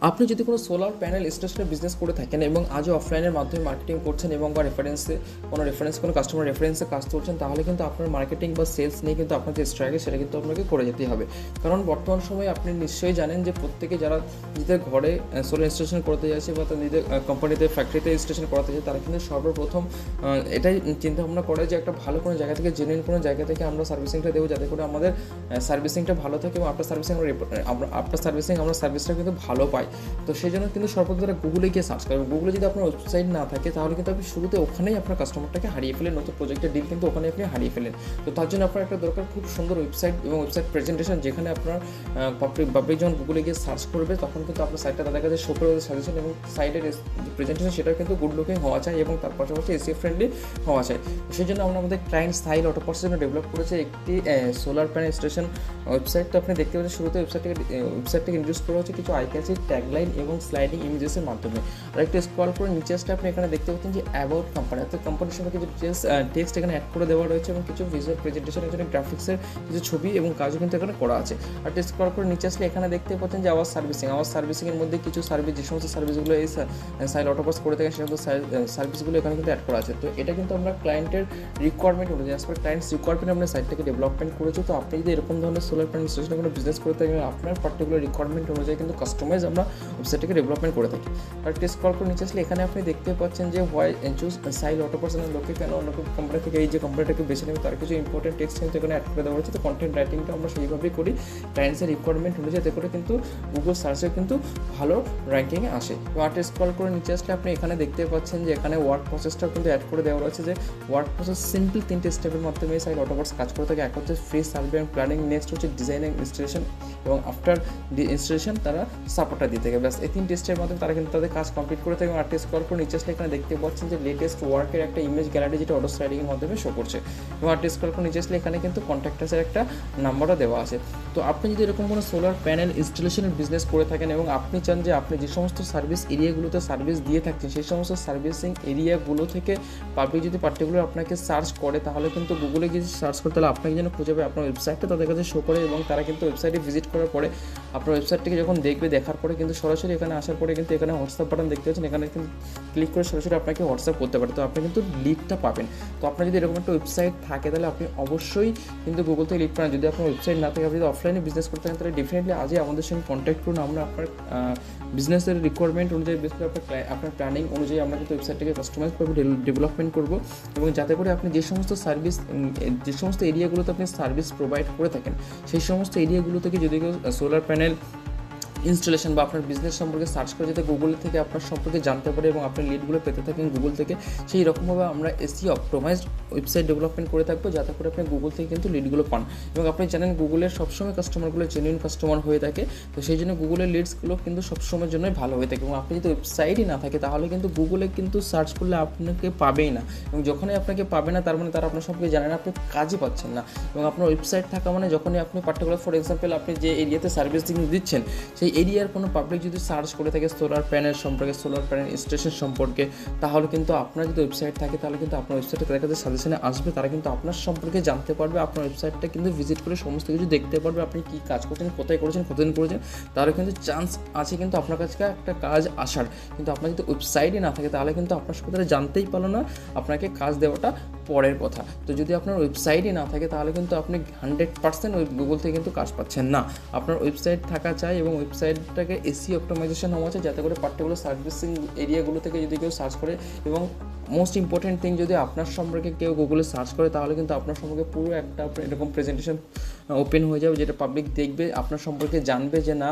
আপনি যদি কোনো সোলার প্যানেল স্টেশনের বিজনেস করে থাকেন এবং আজও অফলাইনের মাধ্যমে মার্কেটিং করছেন এবং বা কোনো কাস্টমার রেফারেন্সে কাজ করছেন, তাহলে কিন্তু আপনার মার্কেটিং বা সেলস নিয়ে কিন্তু আপনার যে স্ট্র্যাটেজি সেটা কিন্তু আপনাকে করে যেতেই হবে। কারণ বর্তমান সময়ে আপনি নিশ্চয়ই জানেন যে প্রত্যেকে যারা নিজেদের ঘরে সোলার ইনস্টলেশন করতে যাচ্ছে বা তাদের নিজেদের কোম্পানিতে ফ্যাক্টরিতে ইনস্টলেশন করাতে যাচ্ছে, তারা কিন্তু সর্বপ্রথম এটাই চিন্তা ভাবনা করে যে একটা ভালো কোনো জায়গা থেকে জেনুইন কোনো জায়গা থেকে আমরা সার্ভিসিংটা দেবো, যাতে করে আমাদের সার্ভিসিংটা ভালো থাকে এবং আপনার সার্ভিসিং আমরা সার্ভিসটা কিন্তু ভালো পাই। তো সেই জন্য কিন্তু সর্বপ্রথম তারা গুগলে গিয়ে সার্চ করবে। গুগলে যদি আপনার ওয়েবসাইট না থাকে, তাহলে কিন্তু আপনি শুরুতে ওখানেই আপনার কাস্টমারটাকে হারিয়ে ফেলেন, নতুন প্রজেক্টের ডিল কিন্তু ওখানে আপনি হারিয়ে ফেলেন। তো তার জন্য আপনার একটা দরকার খুব সুন্দর ওয়েবসাইট এবং ওয়েবসাইট প্রেজেন্টেশন, যেখানে আপনার পাবলিক যখন গুগলে গিয়ে সার্চ করবে তখন কিন্তু আপনার সাইটটা তাদের কাছে শো করে সাজেশন এবং সাইটের প্রেজেন্টেশন সেটা কিন্তু গুড লুকিং হওয়া চাই এবং তার পাশাপাশি এসিও ফ্রেন্ডলি হওয়া চাই। সেই জন্য আমরা আমাদের ক্লায়েন্ট সাইল অটোপার্সের জন্য ডেভেলপ করেছে একটি সোলার প্যানেল স্টেশন ওয়েবসাইট। তো আপনি দেখতে পাচ্ছেন শুরুতে ওয়েবসাইটটাকে ইন্ট্রোডিউস করা হচ্ছে কিছু আইক্যাচি ট্যাগলাইন এবং স্লাইডিং ইমেজেসের মাধ্যমে। আর একটু স্ক্রল করে নিচে আসলে আপনি এখানে দেখতে পাচ্ছেন যে অ্যাবাউট কোম্পানি, অর্থাৎ কোম্পানির সঙ্গে কিছু টেক্সট এখানে অ্যাড করে দেওয়া রয়েছে এবং কিছু ভিজুয়াল প্রেজেন্টেশনের জন্য গ্রাফিক্সের কিছু ছবি এবং কাজও কিন্তু এখানে করা আছে। আর স্ক্রল করে নিচে আসলে এখানে দেখতে পাচ্ছেন যে আওয়ার সার্ভিসিংয়ের মধ্যে কিছু সার্ভিস, যে সমস্ত সার্ভিসগুলো এই সাইল অটোপাস করে থাকেন সেসব সার্ভিসগুলো এখানে কিন্তু অ্যাড করা আছে। তো এটা কিন্তু আমরা ক্লায়েন্টের রিকোয়ারমেন্ট অনুযায়ী, অ্যাজ পার ক্লায়েন্টস রিকোয়ারমেন্ট আমরা সাইটটাকে ডেভেলপমেন্ট করেছি। তো আপনি যদি এরকম ধরনের সোলার প্যানেল ইনস্টলেশন কোনো বিজনেস করে থাকেন, আপনার পার্টিকুলার রিকোয়ারমেন্ট অনুযায়ী কিন্তু কাস্টমাইজ আমরা ওয়েবসাইটটাকে ডেভেলপমেন্ট করে থাকি। আর স্ক্রল করে নিচে আসলে এখানে আপনি দেখতে পাচ্ছেন যে হোয়াই চুজ সাইল অটোপার্সনের লোকে কেন অন্য কোম্পানি থেকে এই যে কোম্পানিটাকে বেছে নেবে, তার কিছু ইম্পর্টেন্ট টেক্সট কিন্তু এখানে অ্যাড করে দেওয়া হচ্ছে। তো কন্টেন্ট রাইটিংটা আমরা সেইভাবেই করি ক্লায়েন্টসের রিকোয়ারমেন্ট অনুযায়ী, যাতে করে কিন্তু গুগল সার্চে কিন্তু ভালো র্যাঙ্কিংয়ে আসে। তো স্ক্রল করে নিচে আসলে আপনি এখানে দেখতে পাচ্ছেন যে এখানে ওয়ার্ক প্রসেসটাও কিন্তু অ্যাড করে দেওয়া রয়েছে, যে ওয়ার্ক প্রসেস সিম্পল 3টে স্টেপের মাধ্যমে সাইল অটোপার্স কাজ করে থাকে। এক হচ্ছে free survey and planning, next হচ্ছে ডিজাইন অ্যান্ড ইনস্টলেশন এবং আফটার ইনস্টলেশন তারা সাপোর্টটা দিয়ে থাকে। ব্যাস এই 3টে স্টেপের মাধ্যমে তারা কিন্তু তাদের কাজ কমপ্লিট করে থাকে। এবং স্ক্রল করে নিচে আসলে এখানে দেখতে পাচ্ছেন যে লেটেস্ট ওয়ার্কের একটা ইমেজ গ্যালারি, যেটা অটো স্লাইডিংয়ের মাধ্যমে শো করছে। এবং স্ক্রল করে নিচে আসলে এখানে কিন্তু কন্ট্যাক্টাসের একটা নাম্বারও দেওয়া আছে। তো আপনি যদি এরকম কোনো সোলার প্যানেল ইনস্টলেশনের বিজনেস করে থাকেন এবং আপনি চান যে আপনি যে সমস্ত সার্ভিস এরিয়াগুলোতে সার্ভিস দিয়ে থাকছেন, সেই সমস্ত সার্ভিসিং এরিয়াগুলো থেকে পাবলিক যদি পার্টিকুলার আপনাকে সার্চ করে, তাহলে কিন্তু গুগলে গিয়ে সার্চ করতে হলে আপনাকে যেন খুঁজে পাবে, আপনার ওয়েবসাইটটা তাদের কাছে শো করে এবং তারা কিন্তু ওয়েবসাইটে ভিজিট করার পরে আপনার ওয়েবসাইটটিকে যখন দেখবে, দেখার পরে কিন্তু সরাসরি এখানে আসার পরে কিন্তু এখানে হোয়াটসঅ্যাপ বাটন দেখতে পাচ্ছেন, এখানে কিন্তু ক্লিক করে সরাসরি আপনাকে হোয়াটসঅ্যাপ করতে পারে। তো আপনি কিন্তু লিডটা পাবেন। তো আপনার যদি এরকম একটা ওয়েবসাইট থাকে, তাহলে আপনি অবশ্যই কিন্তু গুগল থেকে লিড পাবেন। যদি আপনার ওয়েবসাইট না থাকে, আপনি যদি অফলাইনে বিজনেস করতে থাকেন, তাহলে ডেফিনেটলি আজই আমাদের সঙ্গে কন্ট্যাক্ট করুন। আমরা আপনার বিজনেসের রিকোয়ারমেন্ট অনুযায়ী, বেশ করে আপনার প্ল্যানিং অনুযায়ী আমরা কিন্তু ওয়েবসাইটটাকে কাস্টমাইজ করবো, ডেভেলপমেন্ট করবো এবং যাতে করে আপনি যে সমস্ত এরিয়াগুলোতে আপনি সার্ভিস প্রোভাইড করে থাকেন, সেই সমস্ত এরিয়াগুলো থেকে যদি কেউ সোলার প্যানেল ইনস্টলেশন বা আপনার বিজনেস সম্পর্কে সার্চ করে যাতে গুগল থেকে আপনার সম্পর্কে জানতে পারে এবং আপনার লিডগুলো পেতে থাকেন গুগল থেকে, সেই রকমভাবে আমরা এসইও অপটিমাইজড ওয়েবসাইট ডেভেলপমেন্ট করে থাকবো, যাতে করে আপনি গুগল থেকে কিন্তু লিডগুলো পান। এবং আপনি জানেন গুগলের সবসময় কাস্টমারগুলো জেনুইন কাস্টমার হয়ে থাকে। তো সেই জন্য গুগলের লিডসগুলো কিন্তু সবসময়ের জন্যই ভালো হয়ে থাকে। এবং আপনি যদি ওয়েবসাইটই না থাকে, তাহলে কিন্তু গুগলে কিন্তু সার্চ করলে আপনাকে পাবেই না। এবং যখনই আপনাকে পাবে না, তার মানে তারা আপনার সম্পর্কে জানে না, আপনি কাজই পাচ্ছেন না। এবং আপনার ওয়েবসাইট থাকা মানে যখনই আপনি পার্টিকুলার, ফর এক্সাম্পল, আপনি যে এরিয়াতে সার্ভিস দিচ্ছেন, সেই এরিয়ার কোনো পাবলিক যদি সার্চ করে থাকে সোলার প্যানেল সম্পর্কে, সোলার প্যানেল ইনস্টলেশন সম্পর্কে, তাহলে কিন্তু আপনার যদি ওয়েবসাইট থাকে, তাহলে কিন্তু আপনার ওয়েবসাইটে তাদের কাছে সাজেশনে আসবে, তারা কিন্তু আপনার সম্পর্কে জানতে পারবে, আপনার ওয়েবসাইটটা কিন্তু ভিজিট করে সমস্ত কিছু দেখতে পারবে, আপনি কী কাজ করছেন, কোথায় করেছেন, কতদিন করেছেন, তাহলে কিন্তু চান্স আছে কিন্তু আপনার কাছে একটা কাজ আসার। কিন্তু আপনার যদি ওয়েবসাইটই না থাকে, তাহলে কিন্তু আপনার সাথে তারা জানতেই পারলো না, আপনাকে কাজ দেওয়াটা পরের কথা। তো যদি আপনার ওয়েবসাইটই না থাকে, তাহলে কিন্তু আপনি 100% ওই গুগল থেকে কিন্তু কাজ পাচ্ছেন না। আপনার ওয়েবসাইট থাকা চাই এবং ওয়েবসাইটটাকে এসইও অপটিমাইজেশন হওয়া চাই, যাতে করে পার্টিকুলার সার্ভিসিং এরিয়াগুলো থেকে যদি কেউ সার্চ করে, এবং মোস্ট ইম্পর্টেন্ট থিং, যদি আপনার সম্পর্কে কেউ গুগলে সার্চ করে, তাহলে কিন্তু আপনার সম্পর্কে পুরো একটা এরকম প্রেজেন্টেশন ওপেন হয়ে যাবে, যেটা পাবলিক দেখবে, আপনার সম্পর্কে জানবে যে না,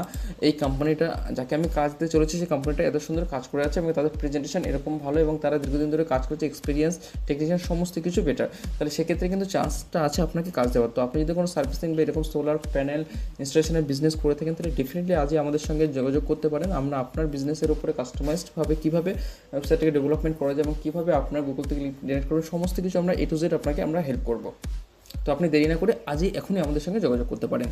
এই কোম্পানিটা যাকে আমি কাজ দিতে চলেছি, সেই কোম্পানিটা এত সুন্দর কাজ করে আছে এবং তাদের প্রেজেন্টেশন এরকম ভালো এবং তারা দীর্ঘদিন ধরে কাজ করছে, এক্সপিরিয়েন্স, টেকনিশিয়ান সমস্ত কিছু বেটার। তাহলে সেক্ষেত্রে কিন্তু চান্সটা আছে আপনাকে কাজ দেওয়ার। তো আপনি যদি কোনো সার্ভিসিং বা এরকম সোলার প্যানেল ইনস্টলেশনের বিজনেস করে থাকেন, তাহলে ডেফিনেটলি আজই আমাদের সঙ্গে যোগাযোগ করতে পারেন। আমরা আপনার বিজনেসের উপরে কাস্টমাইজডভাবে কীভাবে ওয়েবসাইটটাকে ডেভেলপমেন্ট করা যায় এবং কীভাবে আপনার গুগল থেকে লিড জেনারেট করবেন, সমস্ত কিছু আমরা A to Z আপনাকে আমরা হেল্প করবো। তো আপনি দেরি না করে আজই এখনই আমাদের সঙ্গে যোগাযোগ করতে পারেন।